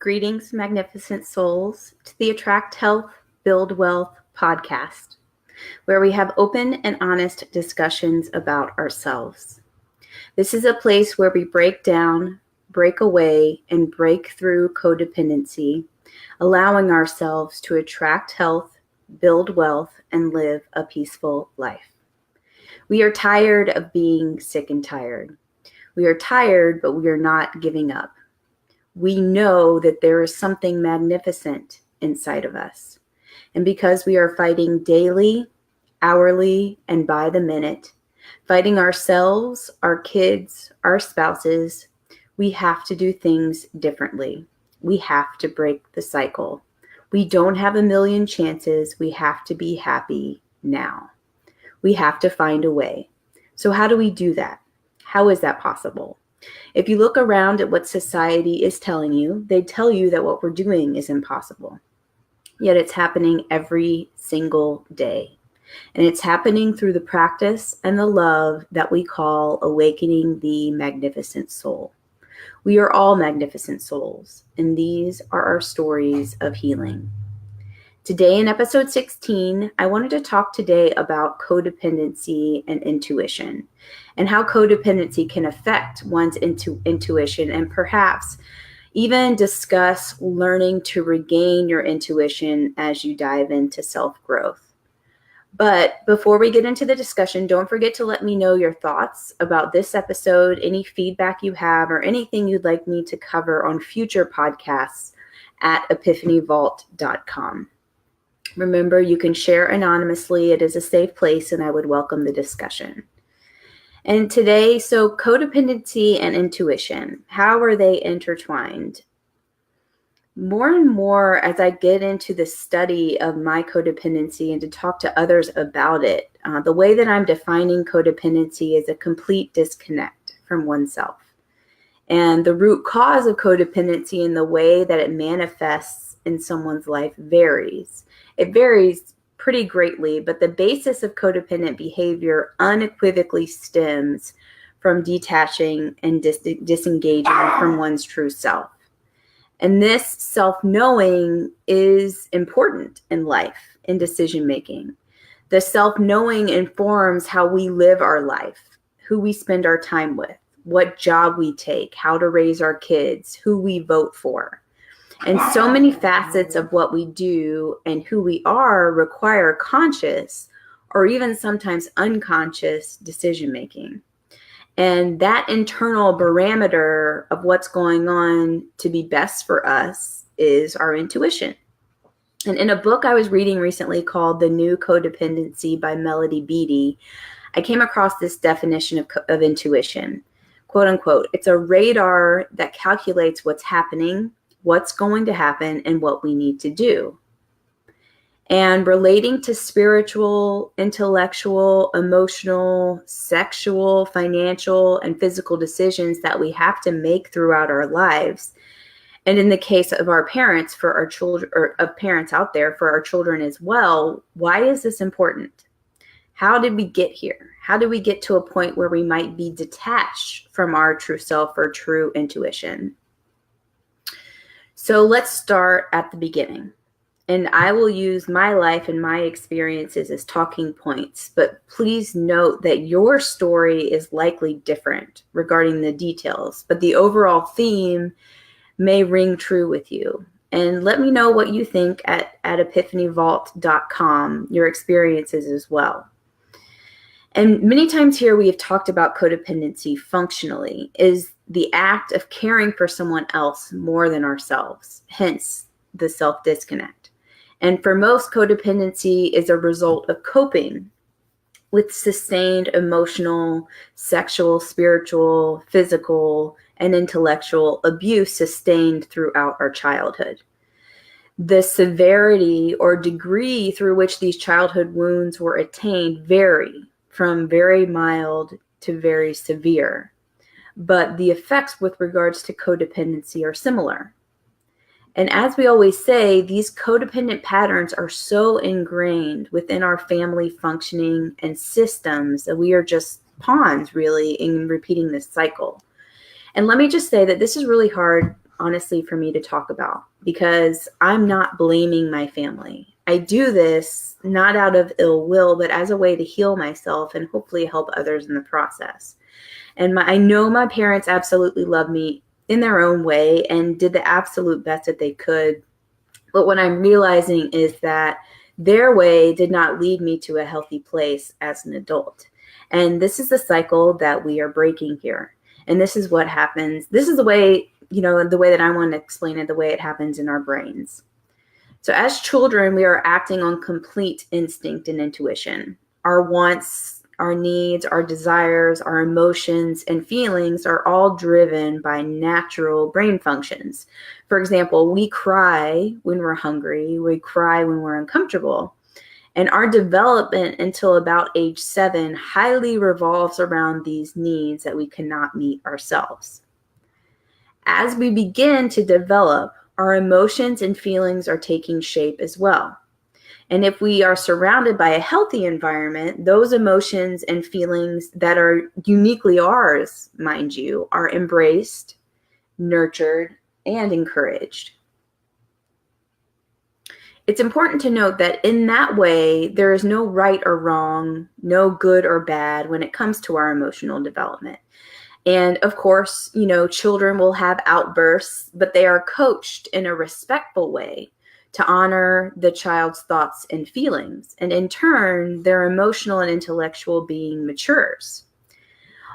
Greetings, magnificent souls, to the Attract Health, Build Wealth podcast, where we have open and honest discussions about ourselves. This is a place where we break down, break away, and break through codependency, allowing ourselves to attract health, build wealth, and live a peaceful life. We are tired of being sick and tired. We are tired, but we are not giving up. We know that there is something magnificent inside of us. And because we are fighting daily, hourly, and by the minute, fighting ourselves, our kids, our spouses, we have to do things differently. We have to break the cycle. We don't have a million chances. We have to be happy now. We have to find a way. So how do we do that? How is that possible? If you look around at what society is telling you, they tell you that what we're doing is impossible. Yet it's happening every single day. And it's happening through the practice and the love that we call awakening the magnificent soul. We are all magnificent souls, and these are our stories of healing. Today in episode 16, I wanted to talk today about codependency and intuition, and how codependency can affect one's intuition, and perhaps even discuss learning to regain your intuition as you dive into self-growth. But before we get into the discussion, don't forget to let me know your thoughts about this episode, any feedback you have, or anything you'd like me to cover on future podcasts at epiphanyvault.com. Remember, you can share anonymously. It is a safe place, and I would welcome the discussion. And today, so codependency and intuition, how are they intertwined? More and more as I get into the study of my codependency and to talk to others about it, the way that I'm defining codependency is a complete disconnect from oneself. And the root cause of codependency and the way that it manifests in someone's life varies. It varies pretty greatly, but the basis of codependent behavior unequivocally stems from detaching and disengaging from one's true self. And this self-knowing is important in life, in decision-making. The self-knowing informs how we live our life, who we spend our time with, what job we take, how to raise our kids, who we vote for. And so many facets of what we do and who we are require conscious or even sometimes unconscious decision-making. And that internal barometer of what's going on to be best for us is our intuition. And in a book I was reading recently called The New Codependency by Melody Beattie, I came across this definition of intuition. Quote unquote, it's a radar that calculates what's happening, what's going to happen, and what we need to do. And relating to spiritual, intellectual, emotional, sexual, financial, and physical decisions that we have to make throughout our lives. And in the case of our parents, for our children, or of parents out there, for our children as well, why is this important? How did we get here? How did we get to a point where we might be detached from our true self or true intuition? So let's start at the beginning. And I will use my life and my experiences as talking points, but please note that your story is likely different regarding the details, but the overall theme may ring true with you. And let me know what you think at epiphanyvault.com, your experiences as well. And many times here we have talked about codependency functionally is the act of caring for someone else more than ourselves, hence the self-disconnect. And for most, codependency is a result of coping with sustained emotional, sexual, spiritual, physical, and intellectual abuse sustained throughout our childhood. The severity or degree through which these childhood wounds were attained vary from very mild to very severe, but the effects with regards to codependency are similar. And as we always say, these codependent patterns are so ingrained within our family functioning and systems that we are just pawns, really, in repeating this cycle. And let me just say that this is really hard honestly, for me to talk about, because I'm not blaming my family. I do this not out of ill will, but as a way to heal myself and hopefully help others in the process. And I know my parents absolutely love me in their own way and did the absolute best that they could. But what I'm realizing is that their way did not lead me to a healthy place as an adult. And this is the cycle that we are breaking here. And this is what happens. This is the way, the way that I want to explain it, the way it happens in our brains. So as children, we are acting on complete instinct and intuition. Our wants, our needs, our desires, our emotions, and feelings are all driven by natural brain functions. For example, we cry when we're hungry, we cry when we're uncomfortable. And our development until about age 7 highly revolves around these needs that we cannot meet ourselves. As we begin to develop, our emotions and feelings are taking shape as well. And if we are surrounded by a healthy environment, those emotions and feelings that are uniquely ours, mind you, are embraced, nurtured, and encouraged. It's important to note that in that way, there is no right or wrong, no good or bad when it comes to our emotional development. And of course, children will have outbursts, but they are coached in a respectful way to honor the child's thoughts and feelings. And in turn, their emotional and intellectual being matures.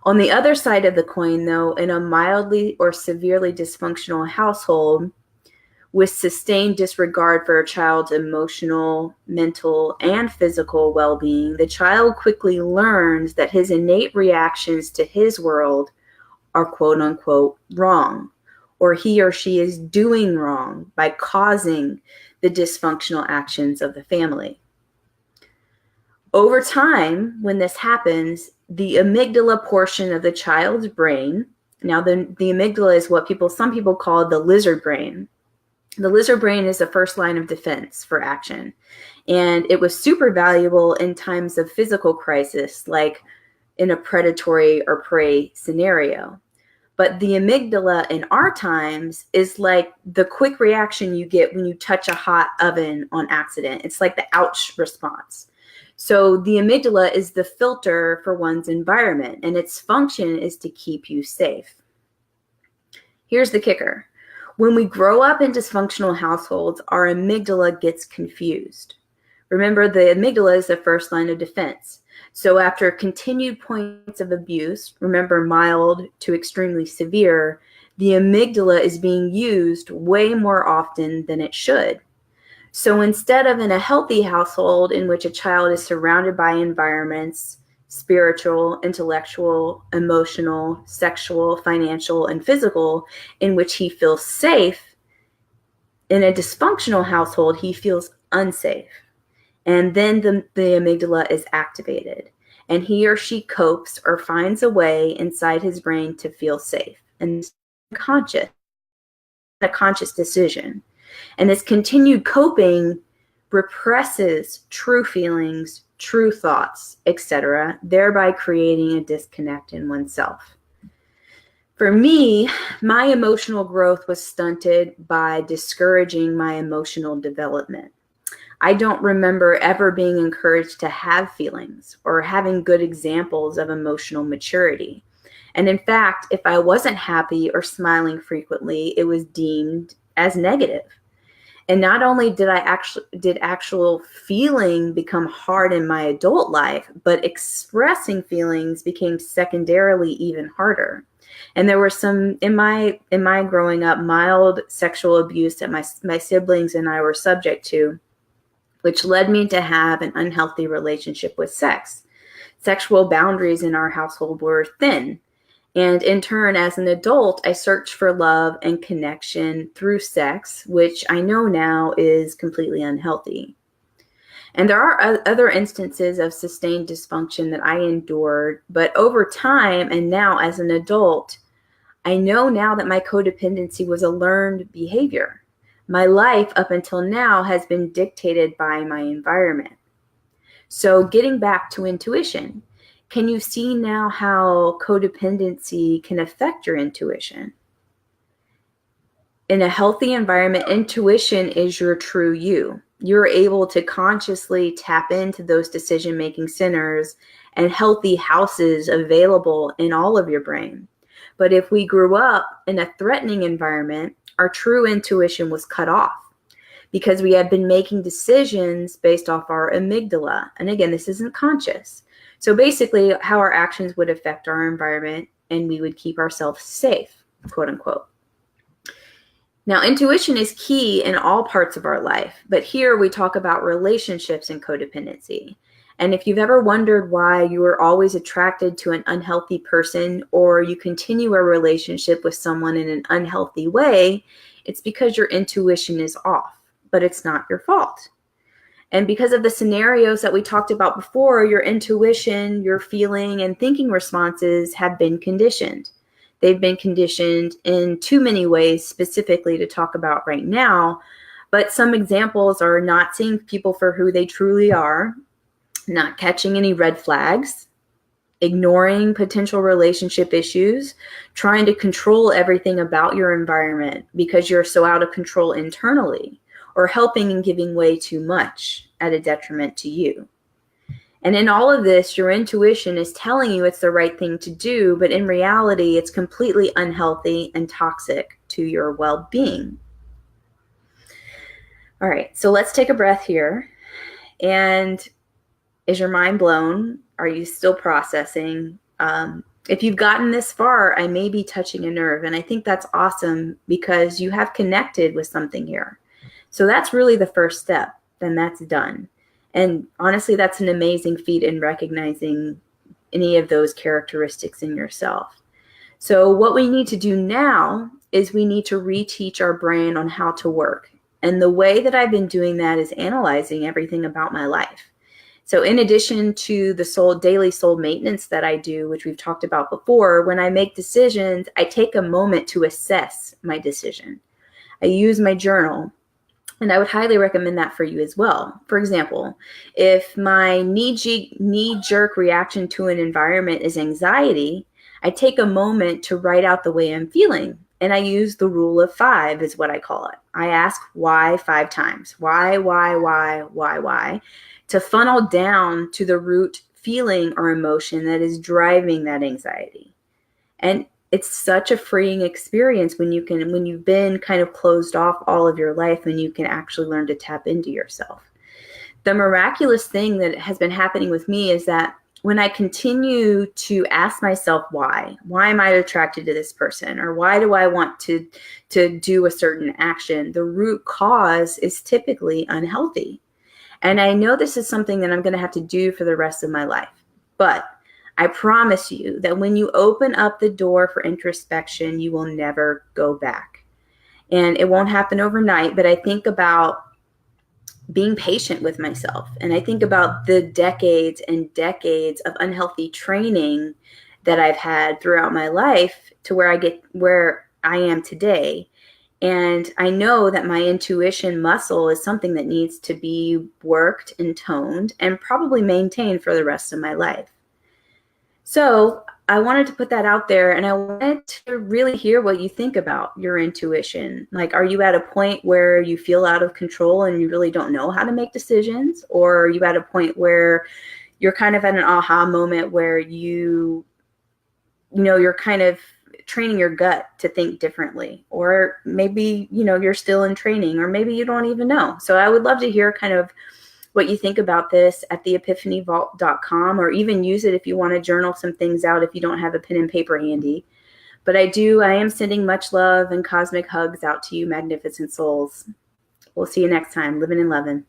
On the other side of the coin, though, in a mildly or severely dysfunctional household, with sustained disregard for a child's emotional, mental, and physical well-being, the child quickly learns that his innate reactions to his world are quote unquote wrong, or he or she is doing wrong by causing the dysfunctional actions of the family. Over time, when this happens, the amygdala portion of the child's brain, now the amygdala is what some people call the lizard brain. The lizard brain is the first line of defense for action. And it was super valuable in times of physical crisis, like in a predatory or prey scenario. But the amygdala in our times is like the quick reaction you get when you touch a hot oven on accident. It's like the ouch response. So the amygdala is the filter for one's environment, and its function is to keep you safe. Here's the kicker. When we grow up in dysfunctional households, our amygdala gets confused. Remember, the amygdala is the first line of defense. So after continued points of abuse, remember mild to extremely severe, the amygdala is being used way more often than it should. So instead of in a healthy household in which a child is surrounded by environments, spiritual, intellectual, emotional, sexual, financial, and physical, in which he feels safe, in a dysfunctional household, he feels unsafe. And then the amygdala is activated, and he or she copes or finds a way inside his brain to feel safe. And it's a conscious decision. And this continued coping represses true feelings, true thoughts, etc., thereby creating a disconnect in oneself. For me, my emotional growth was stunted by discouraging my emotional development. I don't remember ever being encouraged to have feelings or having good examples of emotional maturity. And in fact, if I wasn't happy or smiling frequently, it was deemed as negative. And not only did actual feeling become hard in my adult life, but expressing feelings became secondarily even harder. And there were some in my growing up mild sexual abuse that my siblings and I were subject to, which led me to have an unhealthy relationship with sex. Sexual boundaries in our household were thin. And in turn, as an adult, I searched for love and connection through sex, which I know now is completely unhealthy. And there are other instances of sustained dysfunction that I endured, but over time and now as an adult, I know now that my codependency was a learned behavior. My life up until now has been dictated by my environment. So getting back to intuition, can you see now how codependency can affect your intuition? In a healthy environment, intuition is your true you. You're able to consciously tap into those decision-making centers and healthy houses available in all of your brain. But if we grew up in a threatening environment, our true intuition was cut off because we had been making decisions based off our amygdala. And again, this isn't conscious. So basically, how our actions would affect our environment and we would keep ourselves safe, quote unquote. Now, intuition is key in all parts of our life, but here we talk about relationships and codependency. And if you've ever wondered why you are always attracted to an unhealthy person or you continue a relationship with someone in an unhealthy way, it's because your intuition is off, but it's not your fault. And because of the scenarios that we talked about before, your intuition, your feeling and thinking responses have been conditioned. They've been conditioned in too many ways specifically to talk about right now, but some examples are not seeing people for who they truly are, not catching any red flags, ignoring potential relationship issues, trying to control everything about your environment because you're so out of control internally, or helping and giving way too much at a detriment to you. And in all of this, your intuition is telling you it's the right thing to do, but in reality, it's completely unhealthy and toxic to your well-being. All right, so let's take a breath here. And is your mind blown? Are you still processing? If you've gotten this far, I may be touching a nerve. And I think that's awesome because you have connected with something here. So that's really the first step. Then that's done. And honestly, that's an amazing feat in recognizing any of those characteristics in yourself. So what we need to do now is we need to reteach our brain on how to work. And the way that I've been doing that is analyzing everything about my life. So in addition to the daily soul maintenance that I do, which we've talked about before, when I make decisions, I take a moment to assess my decision. I use my journal. And I would highly recommend that for you as well. For example, if my knee-jerk reaction to an environment is anxiety, I take a moment to write out the way I'm feeling. And I use the rule of 5 is what I call it. I ask why 5 times. Why, to funnel down to the root feeling or emotion that is driving that anxiety. And it's such a freeing experience when you've been kind of closed off all of your life and you can actually learn to tap into yourself. The miraculous thing that has been happening with me is that when I continue to ask myself why am I attracted to this person, or why do I want to do a certain action, the root cause is typically unhealthy. And I know this is something that I'm going to have to do for the rest of my life, but I promise you that when you open up the door for introspection, you will never go back. And it won't happen overnight, but I think about being patient with myself. And I think about the decades and decades of unhealthy training that I've had throughout my life to where I am today. And I know that my intuition muscle is something that needs to be worked and toned and probably maintained for the rest of my life. So I wanted to put that out there, and I wanted to really hear what you think about your intuition. Like, are you at a point where you feel out of control and you really don't know how to make decisions? Or are you at a point where you're kind of at an aha moment where you're kind of training your gut to think differently? Or maybe, you're still in training, or maybe you don't even know. So I would love to hear kind of what you think about this at theepiphanyvault.com, or even use it if you want to journal some things out if you don't have a pen and paper handy. But I am sending much love and cosmic hugs out to you, magnificent souls. We'll see you next time. Living and loving.